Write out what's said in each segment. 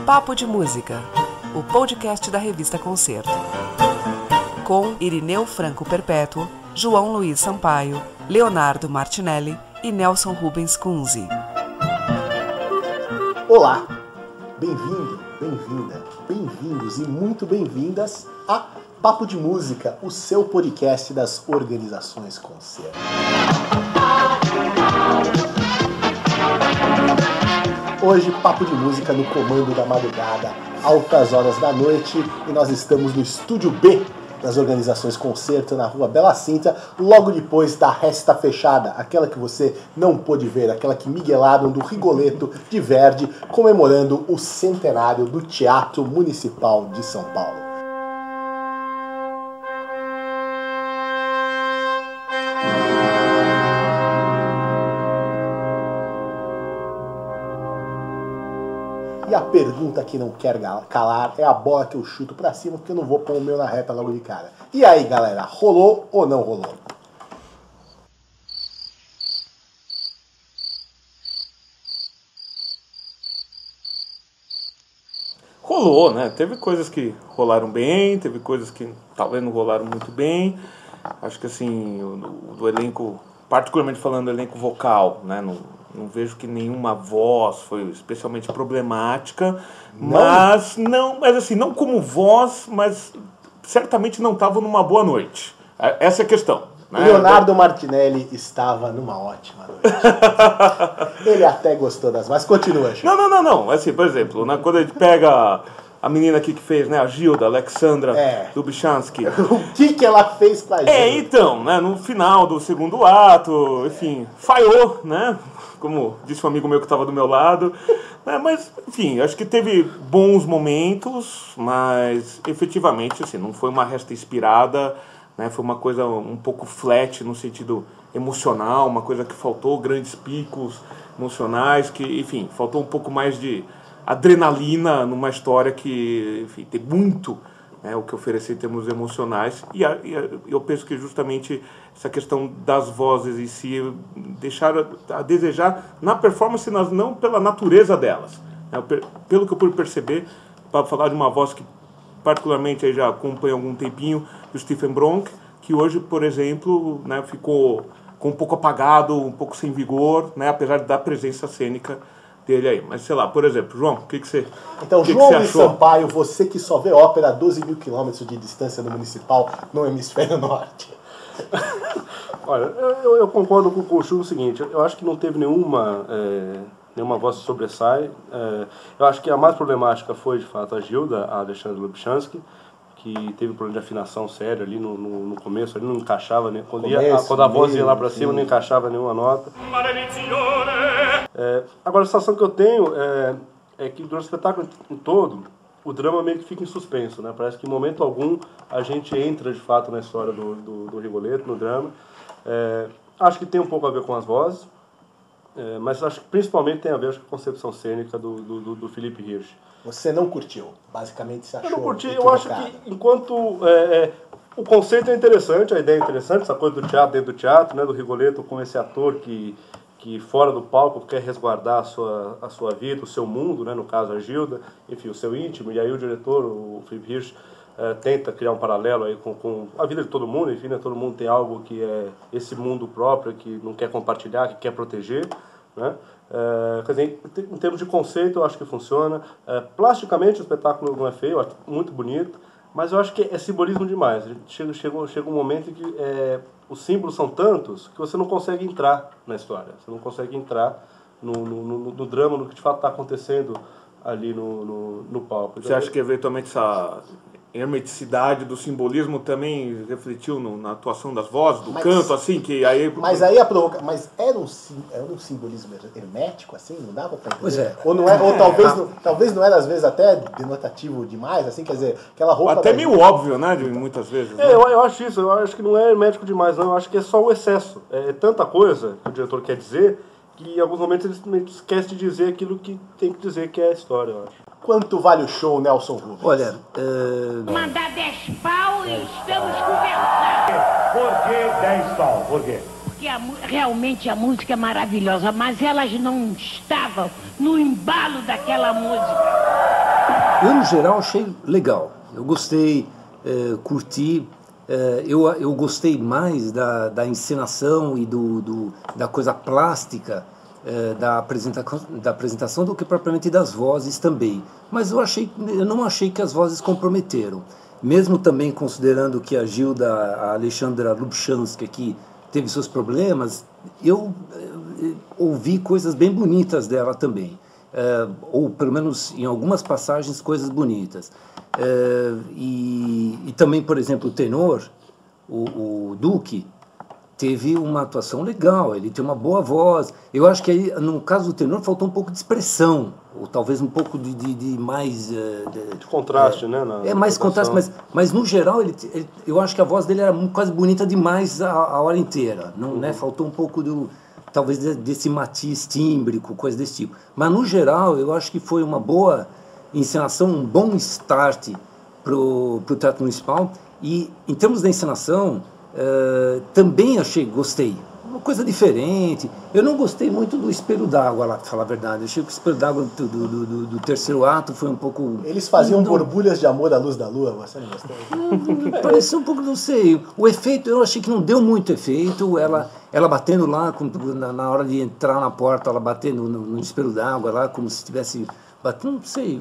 Papo de Música, o podcast da revista Concerto. Com Irineu Franco Perpétuo, João Luiz Sampaio, Leonardo Martinelli e Nelson Rubens Kunze. Olá, bem-vindo, bem-vinda, bem-vindos e muito bem-vindas a Papo de Música, o seu podcast das organizações Concerto. Hoje, Papo de Música no comando da madrugada, altas horas da noite, e nós estamos no Estúdio B das organizações Concerto, na Rua Bela Cinta, logo depois da Resta Fechada, aquela que você não pôde ver, aquela que miguelaram do Rigoletto de Verdi, comemorando o centenário do Teatro Municipal de São Paulo. E a pergunta que não quer calar é a bola que eu chuto pra cima, porque eu não vou pôr o meu na reta logo de cara. E aí, galera, rolou ou não rolou? Rolou, né? Teve coisas que rolaram bem, teve coisas que talvez não rolaram muito bem. Acho que assim, do elenco, particularmente falando do elenco vocal, né? Não vejo que nenhuma voz foi especialmente problemática, mas assim, não como voz, mas certamente não estavam numa boa noite. Essa é a questão. Né? Leonardo Martinelli estava numa ótima noite. Ele até gostou das, mas continua, Chico. Não. Assim, por exemplo, né, quando a gente pega a menina aqui que fez, né, a Gilda, Alexandra Lubchansky. O que ela fez com a Gilda? Então, né, no final do segundo ato, enfim, falhou, né? Como disse um amigo meu que estava do meu lado. Mas, enfim, acho que teve bons momentos, mas efetivamente, assim, não foi uma resta inspirada, né? Foi uma coisa um pouco flat no sentido emocional, uma coisa que faltou grandes picos emocionais, que, enfim, faltou um pouco mais de adrenalina numa história que, enfim, tem muito, né, o que oferecer em termos emocionais, e eu penso que justamente essa questão das vozes em si deixaram a desejar na performance, não pela natureza delas, né, pelo que eu pude perceber, para falar de uma voz que particularmente aí já acompanho há algum tempinho, do Stephen Bronk, que hoje, por exemplo, né, ficou com um pouco apagado, um pouco sem vigor, né, apesar da presença cênica dele aí. Mas sei lá, por exemplo, João, o que você Então, João Luiz Sampaio, você que só vê ópera a 12 mil quilômetros de distância no Municipal, no Hemisfério Norte. Olha, eu concordo com o Chu no seguinte, eu acho que não teve nenhuma voz que sobressai. Eu acho que a mais problemática foi, de fato, a Gilda, a Alexandra Lubchansky, que teve um problema de afinação sério ali no começo, ali não encaixava, né? Quando a voz ia lá pra cima, não encaixava nenhuma nota. Agora, a sensação que eu tenho é que durante o espetáculo em todo, o drama meio que fica em suspenso, né? Parece que em momento algum a gente entra de fato na história do Rigoletto, no drama. Acho que tem um pouco a ver com as vozes, mas acho que principalmente tem a ver com a concepção cênica do Philippe Hirsch. Você não curtiu? Basicamente você achou? Eu não curti, eu acho que enquanto o conceito é interessante, a ideia é interessante, essa coisa do teatro dentro do teatro, né, do Rigoletto com esse ator que fora do palco quer resguardar a sua vida, o seu mundo, né, no caso a Gilda, enfim, o seu íntimo, e aí o diretor, o Philippe Hirsch, tenta criar um paralelo aí com a vida de todo mundo, enfim, né, todo mundo tem algo que é esse mundo próprio, que não quer compartilhar, que quer proteger, né? Quer dizer, em termos de conceito eu acho que funciona. Plasticamente o espetáculo não é feio, eu acho muito bonito, mas eu acho que é simbolismo demais. Chega um momento em que os símbolos são tantos que você não consegue entrar na história, você não consegue entrar no drama, no que de fato está acontecendo ali no palco. Você acha que eventualmente essa hermeticidade do simbolismo também refletiu na atuação das vozes, do canto, assim, que aí... Mas aí mas era um simbolismo hermético, assim, não dava pra entender? Pois é. Ou não é, ou talvez não era, às vezes, até denotativo demais, assim, quer dizer, aquela roupa... Até meio óbvio, né, muitas vezes. Né? Eu acho isso, eu acho que não é hermético demais, não, eu acho que é só o excesso. É tanta coisa que o diretor quer dizer, que em alguns momentos ele esquece de dizer aquilo que tem que dizer, que é a história, eu acho. Quanto vale o show, Nelson Rubens? Olha, Mandar 10 pau e estamos conversando. Por que 10 pau? Por quê? Porque realmente a música é maravilhosa, mas elas não estavam no embalo daquela música. Eu, no geral, achei legal. Eu gostei, curti. Eu gostei mais da encenação e da coisa plástica da apresentação do que propriamente das vozes também. Mas eu não achei que as vozes comprometeram. Mesmo também considerando que a Gilda, a Alexandra Lubchansky aqui, teve seus problemas, eu ouvi coisas bem bonitas dela também. Ou pelo menos em algumas passagens coisas bonitas. E também, por exemplo, o tenor, o Duque, teve uma atuação legal, ele tem uma boa voz. Eu acho que aí, no caso do tenor faltou um pouco de expressão, ou talvez um pouco de mais... de contraste, né? Mais contraste, mas no geral eu acho que a voz dele era quase bonita demais a hora inteira. Não, né? Faltou um pouco talvez desse matiz tímbrico, coisa desse tipo. Mas no geral eu acho que foi uma boa encenação, um bom start pro Teatro Municipal. E em termos da encenação, também gostei. Uma coisa diferente. Eu não gostei muito do Espelho d'Água lá, pra falar a verdade. Eu achei que o Espelho d'Água do terceiro ato foi um pouco... Eles faziam borbulhas de amor à luz da lua, você não gostou? Pareceu um pouco, não sei. O efeito, eu achei que não deu muito efeito. Ela batendo lá, na hora de entrar na porta, ela batendo no Espelho d'Água lá, como se tivesse... Não sei,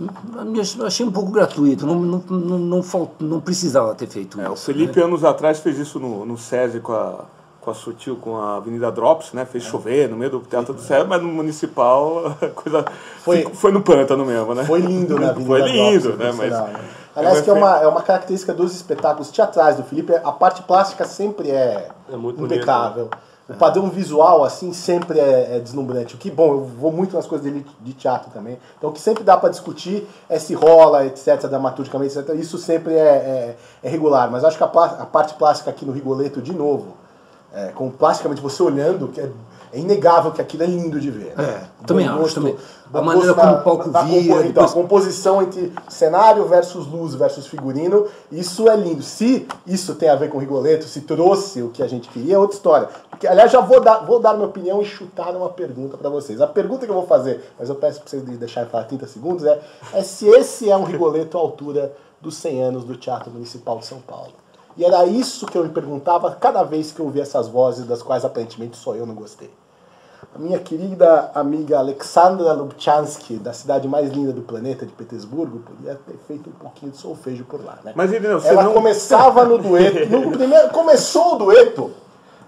eu achei um pouco gratuito, não precisava ter feito isso. O Felipe, anos atrás, fez isso no SESI com a Sutil, com a Avenida Drops, né? Fez chover no meio do Teatro do SESI, mas no Municipal a coisa foi no pântano mesmo, né? Foi lindo na Avenida Foi lindo, Drops, né? Mas, aliás, que é uma característica dos espetáculos teatrais do Felipe, a parte plástica sempre é muito impecável. Bonito, né? O padrão visual, assim, sempre é deslumbrante. O que, bom, eu vou muito nas coisas dele de teatro também. Então, o que sempre dá para discutir é se rola, etc., dramaturgicamente, etc., isso sempre é regular. Mas acho que a parte plástica aqui no Rigoletto, de novo, com plasticamente você olhando, que é inegável que aquilo é lindo de ver. Né? Também acho. Também. A maneira como o palco via... Então, a composição entre cenário versus luz versus figurino, isso é lindo. Se isso tem a ver com o Rigoletto, se trouxe o que a gente queria, é outra história. Porque, aliás, já vou dar minha opinião e chutar uma pergunta para vocês. A pergunta que eu vou fazer, mas eu peço para vocês deixarem falar 30 segundos, é se esse é um Rigoletto à altura dos 100 anos do Teatro Municipal de São Paulo. E era isso que eu me perguntava cada vez que eu ouvia essas vozes, das quais aparentemente só eu não gostei. A minha querida amiga Alexandra Lubchansky, da cidade mais linda do planeta, de Petersburgo, podia ter feito um pouquinho de solfejo por lá, né? Mas ela começava no dueto, começou o dueto,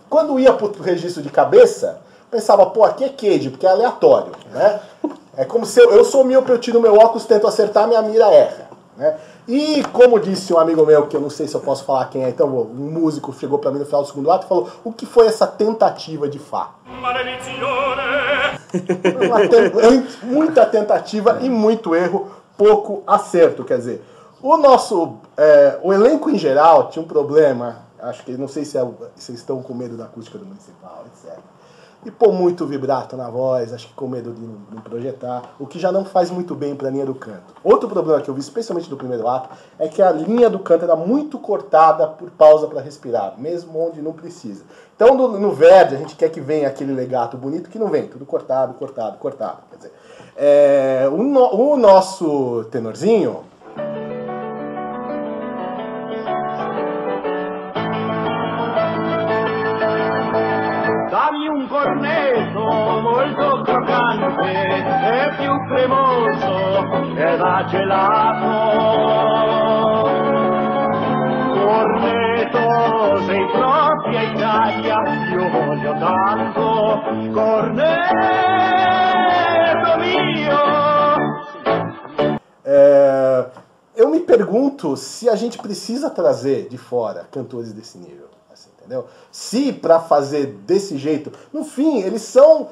quando ia pro registro de cabeça, pensava, pô, aqui é Cage, porque é aleatório, né? É como se eu sou míope, eu tiro meu óculos, tento acertar, minha mira erra, né? E como disse um amigo meu, que eu não sei se eu posso falar quem é, então um músico chegou pra mim no final do segundo ato e falou, o que foi essa tentativa de Fá? Muita tentativa e muito erro, pouco acerto, quer dizer, o elenco em geral tinha um problema, acho que, não sei se vocês estão com medo da acústica do Municipal, etc. E pôr muito vibrato na voz, acho que com medo de não projetar, o que já não faz muito bem para a linha do canto. Outro problema que eu vi, especialmente no primeiro ato, é que a linha do canto era muito cortada por pausa para respirar, mesmo onde não precisa. Então no Verdi a gente quer que venha aquele legato bonito, que não vem, tudo cortado. Quer dizer, o nosso tenorzinho... Dammi un cornetto molto croccante e più cremoso che da gelato. Cornetto, sei propria Italia, io voglio tanto. Cornetto mio. Eu me pergunto se a gente precisa trazer de fora cantores desse nível. Entendeu? Se para fazer desse jeito, no fim, eles são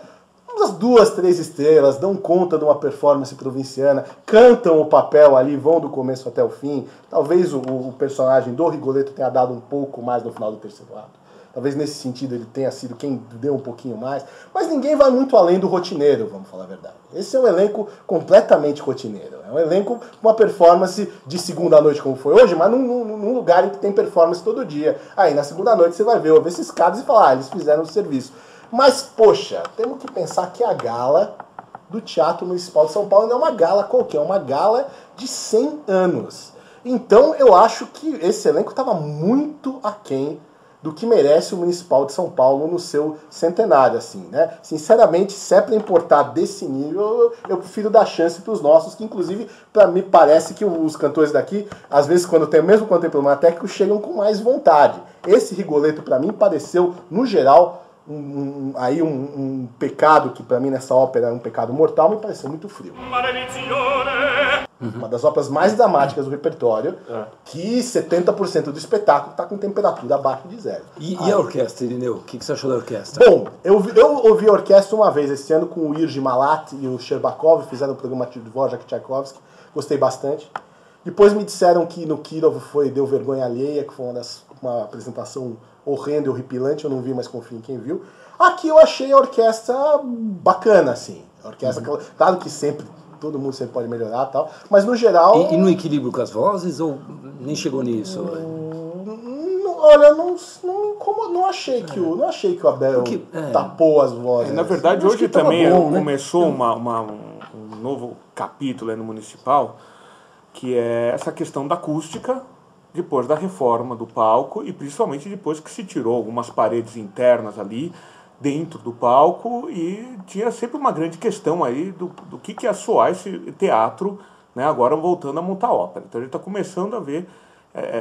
umas 2, 3 estrelas, dão conta de uma performance provinciana, cantam o papel ali, vão do começo até o fim. Talvez o personagem do Rigoletto tenha dado um pouco mais no final do terceiro ato. Talvez nesse sentido ele tenha sido quem deu um pouquinho mais. Mas ninguém vai muito além do rotineiro, vamos falar a verdade. Esse é um elenco completamente rotineiro. É um elenco com uma performance de segunda noite, como foi hoje, mas num lugar em que tem performance todo dia. Aí na segunda noite você vai ver esses caras e falar, eles fizeram o serviço. Mas, poxa, temos que pensar que a gala do Teatro Municipal de São Paulo. Não é uma gala qualquer, é uma gala de 100 anos. Então eu acho que esse elenco estava muito aquém do que merece o Municipal de São Paulo no seu centenário, assim, né? Sinceramente, se é para importar desse nível, eu prefiro dar chance para os nossos, que inclusive, para mim, parece que os cantores daqui, às vezes, mesmo quando tem problema técnico, chegam com mais vontade. Esse Rigoletto, para mim, pareceu, no geral, um pecado, que para mim nessa ópera é um pecado mortal, me pareceu muito frio. Uma das óperas mais dramáticas do repertório, que 70% do espetáculo está com temperatura abaixo de zero. E a orquestra, Irineu? O que você achou da orquestra? Bom, eu ouvi a orquestra uma vez esse ano com o Irgi Malat e o Sherbakov, fizeram o programa de Dvorak Tchaikovsky, gostei bastante. Depois me disseram que no Kirov deu vergonha alheia, que foi uma apresentação horrenda e horripilante, eu não vi, mas confio em quem viu. Aqui eu achei a orquestra bacana, assim. A orquestra, claro que todo mundo sempre pode melhorar e tal, mas no geral... E no equilíbrio com as vozes, ou nem chegou nisso? Olha, não achei que o Abel tapou as vozes. Na verdade, hoje também começou um novo capítulo no Municipal, que é essa questão da acústica, depois da reforma do palco, e principalmente depois que se tirou algumas paredes internas ali, dentro do palco, e tinha sempre uma grande questão aí do que ia soar esse teatro, né, agora voltando a montar ópera. Então a gente está começando a ver,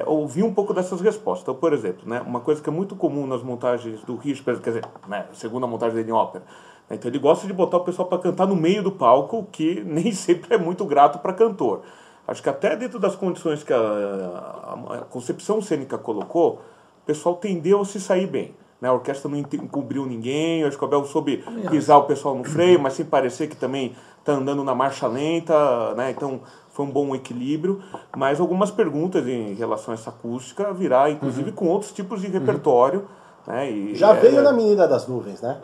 ouvir um pouco dessas respostas. Então, por exemplo, né, uma coisa que é muito comum nas montagens do Hirschberg, quer dizer, né, a segunda montagem dele em ópera, né, então ele gosta de botar o pessoal para cantar no meio do palco, que nem sempre é muito grato para cantor. Acho que até dentro das condições que a concepção cênica colocou, o pessoal tendeu a se sair bem. Né? A orquestra não encobriu ninguém, acho que o Abel soube pisar o pessoal no freio, mas sem parecer que também está andando na marcha lenta, né? Então foi um bom equilíbrio. Mas algumas perguntas em relação a essa acústica virá, inclusive, com outros tipos de repertório. Né? E já veio na Menina das Nuvens, né?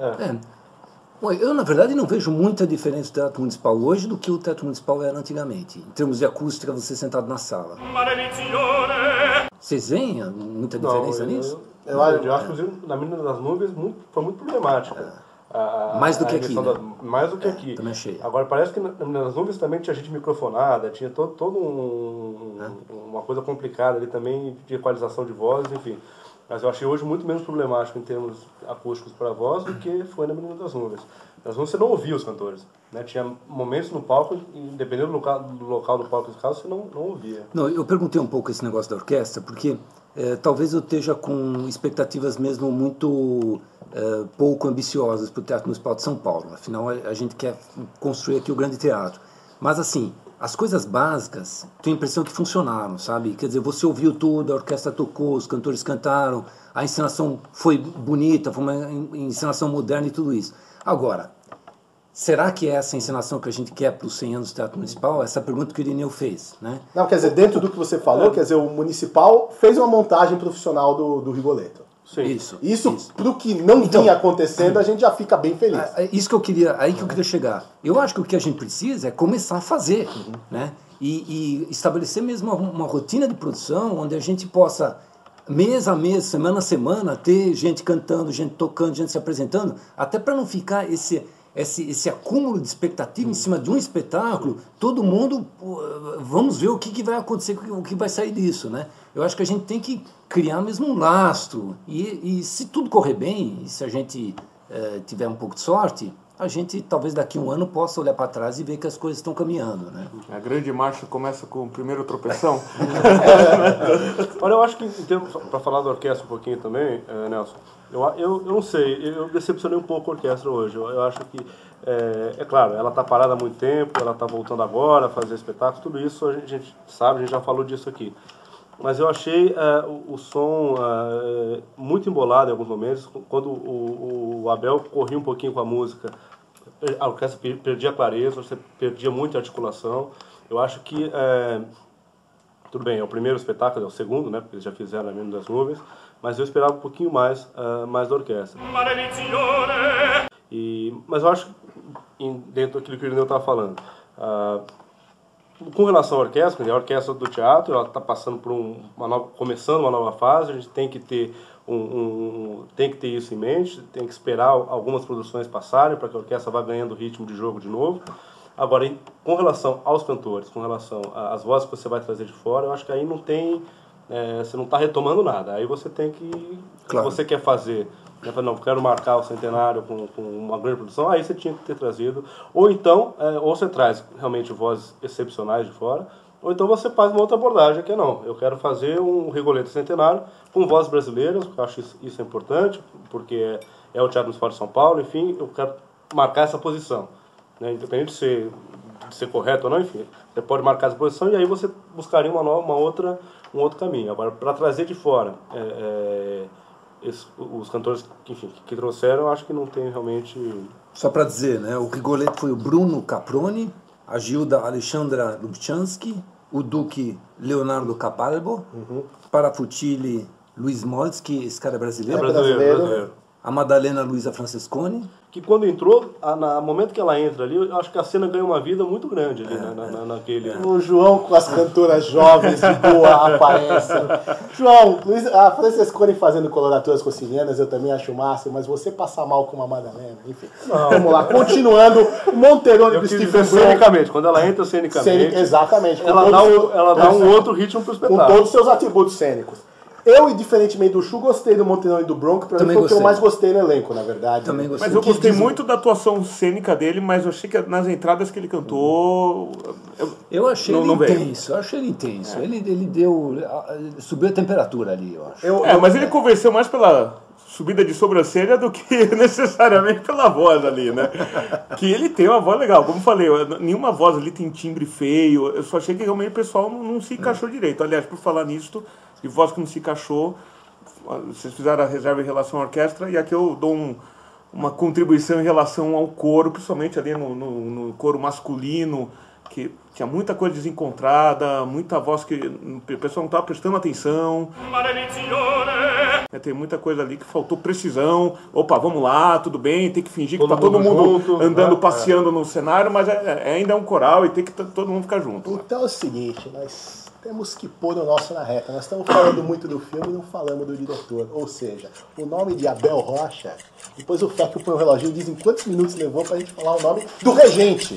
Eu, na verdade, não vejo muita diferença do Teatro Municipal hoje do que o Teatro Municipal era antigamente. Em termos de acústica, você sentado na sala. Vocês veem muita diferença nisso? Eu acho que na Menina das Nuvens foi muito problemática. Mais do que aqui, né? Mais do que aqui. Também achei. Agora, parece que na Menina das Nuvens também tinha gente microfonada, tinha todo uma coisa complicada ali também, de equalização de voz, enfim. Mas eu achei hoje muito menos problemático em termos acústicos para a voz do que foi na Menina das Nuvens. Nas Nuvens você não ouvia os cantores, né? Tinha momentos no palco, independente do local do palco, você não ouvia. Não, eu perguntei um pouco esse negócio da orquestra, porque talvez eu esteja com expectativas mesmo muito pouco ambiciosas para o Teatro Municipal de São Paulo. Afinal, a gente quer construir aqui o grande teatro. Mas assim, as coisas básicas, tenho a impressão que funcionaram, sabe? Quer dizer, você ouviu tudo, a orquestra tocou, os cantores cantaram, a encenação foi bonita, foi uma encenação moderna e tudo isso. Agora, será que é essa encenação que a gente quer para os 100 anos do Teatro Municipal? Essa pergunta que o Irineu fez, né? Não, quer dizer, dentro do que você falou, quer dizer, o Municipal fez uma montagem profissional do Rigoletto. Sim. Isso. Pro que não vinha acontecendo, a gente já fica bem feliz. Isso que eu queria, aí que eu queria chegar. Eu acho que o que a gente precisa é começar a fazer, né? E estabelecer mesmo uma rotina de produção onde a gente possa, mês a mês, semana a semana, ter gente cantando, gente tocando, gente se apresentando, até para não ficar esse acúmulo de expectativa em cima de um espetáculo, todo mundo, vamos ver o que vai acontecer, o que vai sair disso, né? Eu acho que a gente tem que criar mesmo um lastro, e se tudo correr bem, e se a gente tiver um pouco de sorte, a gente talvez daqui a um ano possa olhar para trás e ver que as coisas estão caminhando, né? A grande marcha começa com o primeiro tropeção. Olha, eu acho que, para falar da orquestra um pouquinho também, Nelson, eu não sei, eu decepcionei um pouco a orquestra hoje. Eu acho que, é claro, ela está parada há muito tempo, ela está voltando agora a fazer espetáculo, tudo isso a gente sabe, a gente já falou disso aqui. Mas eu achei o som muito embolado em alguns momentos, quando o Abel corria um pouquinho com a música, a orquestra perdia a clareza, você perdia muita articulação. Eu acho que, tudo bem, é o primeiro espetáculo, é o segundo, né, porque eles já fizeram a Menina das Nuvens, mas eu esperava um pouquinho mais da orquestra. Mas eu acho, dentro daquilo que o Irineu estava falando, com relação à orquestra, a orquestra do teatro, ela está passando por começando uma nova fase, a gente tem que ter tem que ter isso em mente, tem que esperar algumas produções passarem para que a orquestra vá ganhando ritmo de jogo de novo. Agora, com relação aos cantores, com relação às vozes que você vai trazer de fora, eu acho que aí não tem... você não está retomando nada. Aí você tem que... Claro. Se você quer fazer... Não, quero marcar o centenário com uma grande produção, aí você tinha que ter trazido. Ou então, ou você traz realmente vozes excepcionais de fora, ou então você faz uma outra abordagem, que não. Eu quero fazer um Rigoletto centenário com vozes brasileiras, porque eu acho isso é importante, porque é o Teatro Municipal de São Paulo, enfim, eu quero marcar essa posição. Né? Independente de ser correto ou não, enfim, você pode marcar essa posição e aí você buscaria um outro caminho. Agora, para trazer de fora os cantores que trouxeram, eu acho que não tem realmente... Só para dizer, né, o Rigoletto foi o Bruno Caproni, a Gilda Alexandra Lubchansky, o Duque Leonardo Capalbo, para Fucili Luiz Moltski, esse cara é brasileiro. Brasileiro. A Madalena Luiza Francesconi. Que quando entrou, no momento que ela entra ali, eu acho que a cena ganha uma vida muito grande ali, naquele... O João com as cantoras jovens de boa aparecem. João, a Francesconi fazendo coloraturas cossilianas eu também acho máximo, mas você passar mal com uma Madalena, enfim. Não. Vamos lá, continuando. O Monterone do Stephen cenicamente, quando ela entra cenicamente, exatamente. Ela dá um outro ritmo pro espetáculo. Com todos os seus atributos cênicos. Eu, diferentemente do Chu, gostei do Montenegro e do Bronco, pra mim foi o que eu mais gostei no elenco, na verdade. Também gostei. Mas eu gostei muito da atuação cênica dele, mas eu achei que nas entradas que ele cantou... Eu achei ele intenso, Ele deu... Subiu a temperatura ali, eu acho. Mas ele convenceu mais pela subida de sobrancelha do que necessariamente pela voz ali, né? Que ele tem uma voz legal, como eu falei, nenhuma voz ali tem timbre feio, eu só achei que realmente o pessoal não se encaixou direito. Aliás, por falar nisso, de voz que não se encaixou, vocês fizeram a reserva em relação à orquestra, e aqui eu dou uma contribuição em relação ao coro, principalmente ali no coro masculino, que tinha muita coisa desencontrada, muita voz que o pessoal não estava prestando atenção. Tem muita coisa ali que faltou precisão. Opa, vamos lá, tudo bem, tem que fingir que está todo mundo junto, andando, passeando no cenário, mas ainda é um coral e tem que todo mundo ficar junto. Então é o seguinte, nós temos que pôr o nosso na reta. Nós estamos falando muito do filme e não falamos do diretor. Ou seja, o nome de Abel Rocha, depois o Fecchio põe o reloginho e diz em quantos minutos levou pra gente falar o nome do regente.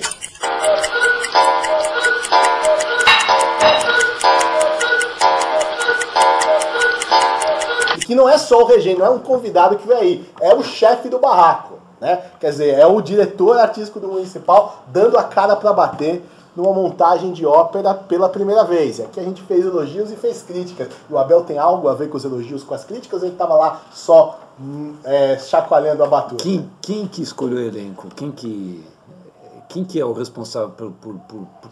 E que não é só o regente, não é um convidado que vem aí, é o chefe do barraco, né? Quer dizer, é o diretor artístico do Municipal dando a cara pra bater numa montagem de ópera pela primeira vez. Aqui a gente fez elogios e fez críticas. E o Abel tem algo a ver com os elogios, com as críticas, ou ele estava lá só chacoalhando a batuta? Quem que escolheu o elenco? Quem que é o responsável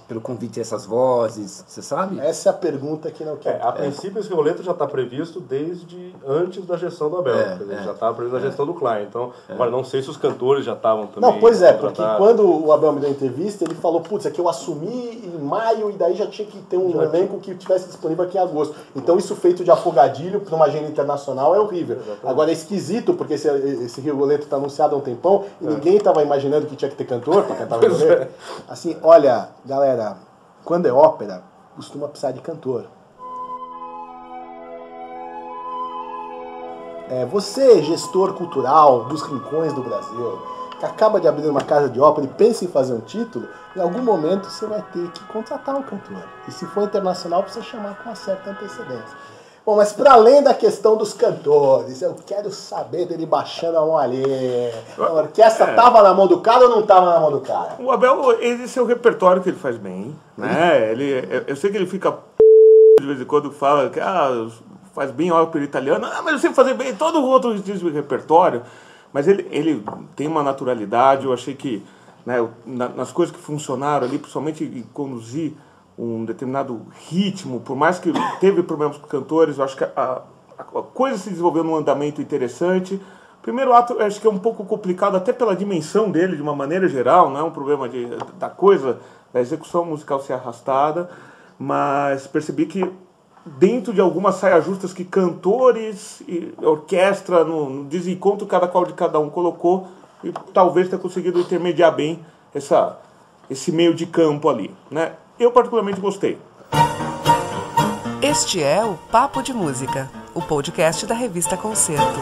pelo convite a essas vozes? Você sabe? Essa é a pergunta que não quer. A princípio, esse Rigoletto já está previsto desde antes da gestão do Abel. Já estava previsto na gestão do Klein. Então, agora não sei se os cantores já estavam também. Não, pois é, porque quando o Abel me deu a entrevista, ele falou, putz, é que eu assumi em maio e daí já tinha que ter um elenco que tivesse disponível aqui em agosto. Então, isso feito de afogadilho para uma agenda internacional é horrível. Exatamente. Agora, é esquisito, porque esse Rigoletto está anunciado há um tempão e ninguém estava imaginando que tinha que ter cantor para cantar o Rigoletto. Assim, olha, galera, quando é ópera, costuma precisar de cantor. Você, gestor cultural dos rincões do Brasil, que acaba de abrir uma casa de ópera e pensa em fazer um título, em algum momento você vai ter que contratar um cantor. E se for internacional, precisa chamar com uma certa antecedência. Bom, mas para além da questão dos cantores, eu quero saber dele baixando a mão ali. A orquestra estava na mão do cara ou não estava na mão do cara? O Abel, esse é o repertório que ele faz bem, né? Eu sei que ele fica de vez em quando fala que faz bem ópera italiana, mas eu sei fazer bem todo o outro tipo de repertório. Mas ele tem uma naturalidade, eu achei que, né, nas coisas que funcionaram ali, principalmente em conduzir um determinado ritmo, por mais que teve problemas com cantores, eu acho que a coisa se desenvolveu num andamento interessante. O primeiro ato eu acho que é um pouco complicado, até pela dimensão dele, de uma maneira geral, não é um problema da execução musical ser arrastada, mas percebi que dentro de algumas saias justas que cantores e orquestra, no desencontro cada um colocou, e talvez tenha conseguido intermediar bem esse meio de campo ali, né? Eu particularmente gostei. Este é o Papo de Música. o podcast da revista Concerto.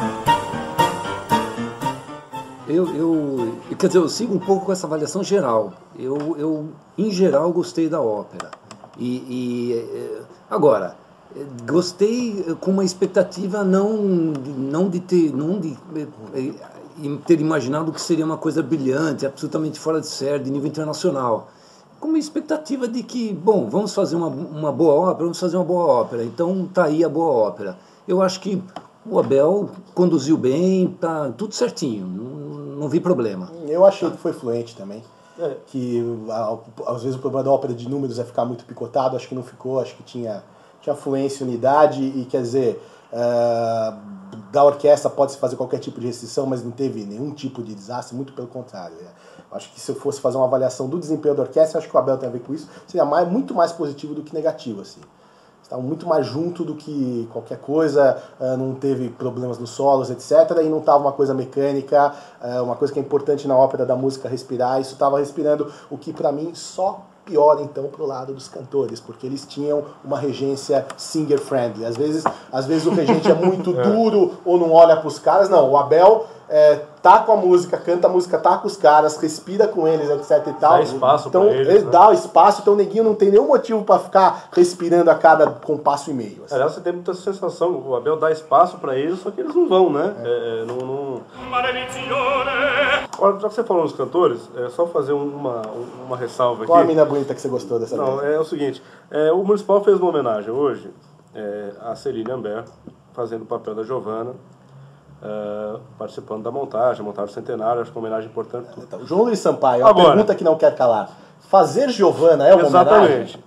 Quer dizer, eu sigo um pouco com essa avaliação geral. Eu em geral, gostei da ópera. Agora, gostei com uma expectativa não de ter imaginado que seria uma coisa brilhante, absolutamente fora de série, de nível internacional. Com uma expectativa de que, bom, vamos fazer uma boa ópera, então tá aí a boa ópera. Eu acho que o Abel conduziu bem, tá tudo certinho, não vi problema. Eu achei que foi fluente também. Que às vezes o problema da ópera de números é ficar muito picotado, acho que não ficou, acho que tinha fluência, unidade, e quer dizer, da orquestra pode-se fazer qualquer tipo de restrição, mas não teve nenhum tipo de desastre, muito pelo contrário. Acho que se eu fosse fazer uma avaliação do desempenho da orquestra, acho que o Abel tem a ver com isso, seria muito mais positivo do que negativo, assim. Estavam muito mais junto do que qualquer coisa, não teve problemas nos solos, etc. E não estava uma coisa mecânica, uma coisa que é importante na ópera da música, respirar. Isso estava respirando, o que para mim só piora então pro lado dos cantores, porque eles tinham uma regência singer-friendly. Às vezes o regente é muito duro ou não olha para os caras. Não, o Abel tá com a música, canta a música, tá com os caras, respira com eles, etc e tal. Dá espaço então, pra eles, né? Dá espaço, então o neguinho não tem nenhum motivo para ficar respirando a cada compasso e meio. Assim. Aliás, você tem muita sensação, o Abel dá espaço pra eles, só que eles não vão, né? Agora, já que você falou nos cantores, é só fazer uma ressalva aqui. Qual a mina bonita que você gostou dessa vez? Não, é o seguinte, o Municipal fez uma homenagem hoje a Céline Ambert, fazendo o papel da Giovanna, participando da montagem centenário, acho que é uma homenagem importante. Então, João Luiz Sampaio, a pergunta que não quer calar. Fazer Giovanna é uma exatamente.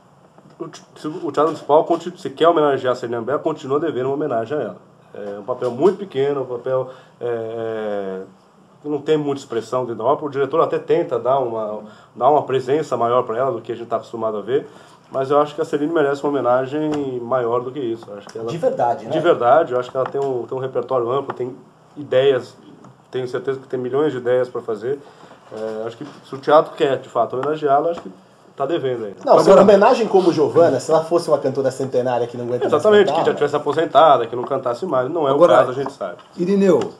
Homenagem? O Teatro Municipal, se quer homenagear a Céline Ambert, continua devendo uma homenagem a ela. É um papel muito pequeno, um papel que não tem muita expressão dentro da ópera. O diretor até tenta dar uma presença maior para ela do que a gente está acostumado a ver. Mas eu acho que a Céline merece uma homenagem maior do que isso. Eu acho que ela, de verdade, né? De verdade, eu acho que ela tem um repertório amplo, tem ideias, tenho certeza que tem milhões de ideias para fazer. Acho que se o teatro quer, de fato, homenageá-la, acho que está devendo aí. Não, se uma homenagem como Giovanna, se ela fosse uma cantora centenária que não aguenta mais exatamente, cantar, que já tivesse aposentada, que não cantasse mais. Não é agora, o caso, a gente sabe. Irineu,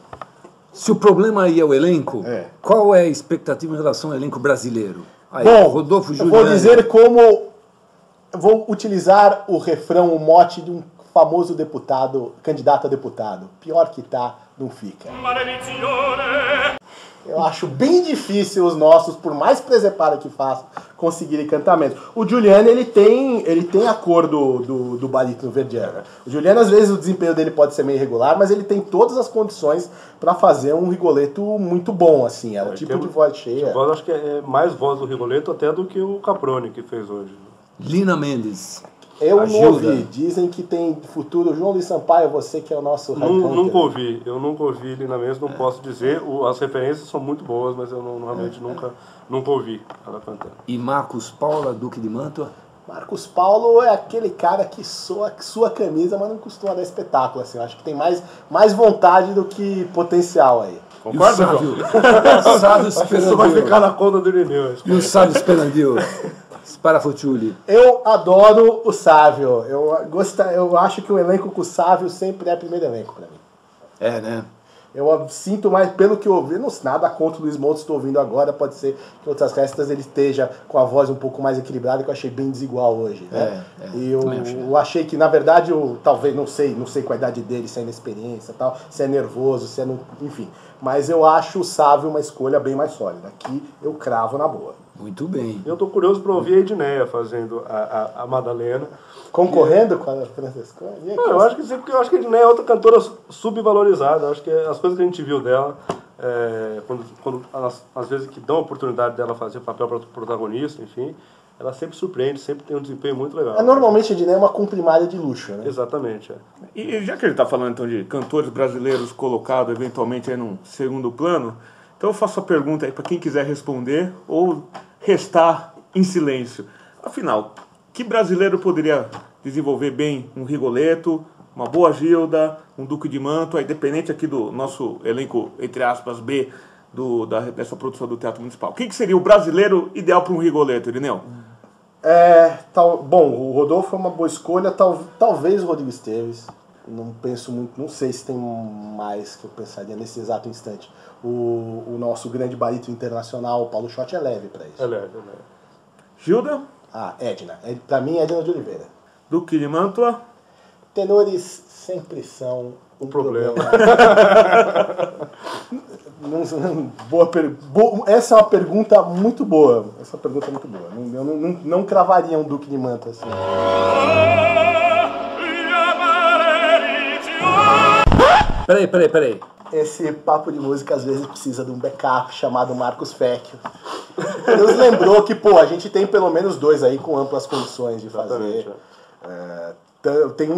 se o problema aí é o elenco, qual é a expectativa em relação ao elenco brasileiro? Aí, bom, Rodolfo Giuliani. Eu vou dizer vou utilizar o refrão, o mote de um famoso candidato a deputado. Pior que tá, não fica. Eu acho bem difícil os nossos, por mais presepada que façam, conseguirem cantamento. O Giuliani, ele tem a cor do barítono verdiano. O Giuliani, às vezes, o desempenho dele pode ser meio irregular, mas ele tem todas as condições para fazer um Rigoletto muito bom, assim. É o tipo de voz cheia. Eu acho que é mais voz do Rigoletto até do que o Caproni que fez hoje. Lina Mendes. Eu não ouvi. Dizem que tem futuro. João Luiz Sampaio, você que é o nosso nunca ouvi. Eu nunca ouvi Lina Mendes, não posso dizer. As referências são muito boas, mas eu realmente nunca ouvi ela cantando. E Marcos Paula, Duque de Mantua? Marcos Paulo é aquele cara que soa sua camisa, mas não costuma dar espetáculo. Assim. Eu acho que tem mais vontade do que potencial aí. Concorda, João? O Sábio Esperandil. Isso vai ficar na conta do Irineu. E o Sábio Esperandil? Sparafutiuli. Eu adoro o Sávio. Eu acho que o elenco com o Sávio sempre é primeiro elenco pra mim. Né? Eu sinto mais, pelo que eu ouvi, nada contra o Luiz Montes, estou ouvindo agora, pode ser que em outras festas ele esteja com a voz um pouco mais equilibrada, que eu achei bem desigual hoje. Né? E eu achei que, na verdade, talvez, não sei com a idade dele, se é inexperiência, tal, se é nervoso, se é... enfim. Mas eu acho o Sávio uma escolha bem mais sólida. Aqui eu cravo na boa. Muito bem. Eu estou curioso para ouvir a Edneia fazendo a Madalena. Concorrendo com a Francescone? Eu acho que sim, porque eu acho que a Edneia é outra cantora subvalorizada. Eu acho que as coisas que a gente viu dela, quando às vezes que dão a oportunidade dela fazer papel para protagonista, enfim, ela sempre surpreende, sempre tem um desempenho muito legal. Normalmente a Edneia é uma comprimária de luxo, né? Exatamente. E já que ele está falando então de cantores brasileiros colocados eventualmente aí num segundo plano, então eu faço a pergunta aí para quem quiser responder ou restar em silêncio. Afinal, que brasileiro poderia desenvolver bem um Rigoletto, uma boa Gilda, um Duque de Mantua, independente aqui do nosso elenco, entre aspas, B, dessa produção do Teatro Municipal? Quem que seria o brasileiro ideal para um Rigoletto, Irineu? Bom, o Rodolfo é uma boa escolha, talvez o Rodrigo Esteves. Não penso muito, não sei se tem mais que eu pensaria nesse exato instante. O nosso grande barítono internacional, Paulo Schott, é leve para isso. É leve. Gilda? Edna. Para mim, Edna de Oliveira. Duque de Mantua? Tenores sempre são um problema. Essa é uma pergunta muito boa. Eu não cravaria um Duque de Mantua assim. Peraí. Esse papo de música às vezes precisa de um backup chamado Marcos Fecchio. Nos lembrou que, a gente tem pelo menos 2 aí com amplas condições de fazer. Tem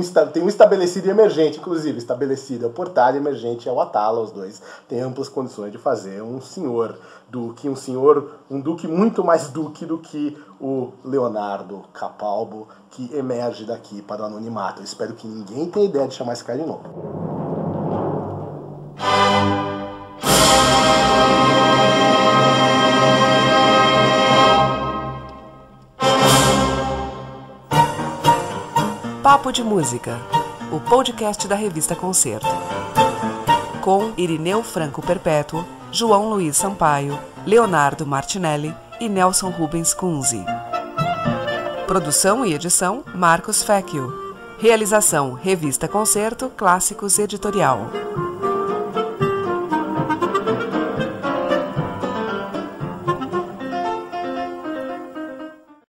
um estabelecido e emergente, inclusive. Estabelecido é o Portal, emergente é o Atala, os dois têm amplas condições de fazer um senhor duque, um duque muito mais duque do que o Leonardo Capalbo, que emerge daqui para o anonimato. Eu espero que ninguém tenha ideia de chamar esse cara de novo. Papo de Música, o podcast da revista Concerto. Com Irineu Franco Perpétuo, João Luiz Sampaio, Leonardo Martinelli e Nelson Rubens Kunze. Produção e edição, Marcos Fecchio. Realização, Revista Concerto, Clássicos Editorial.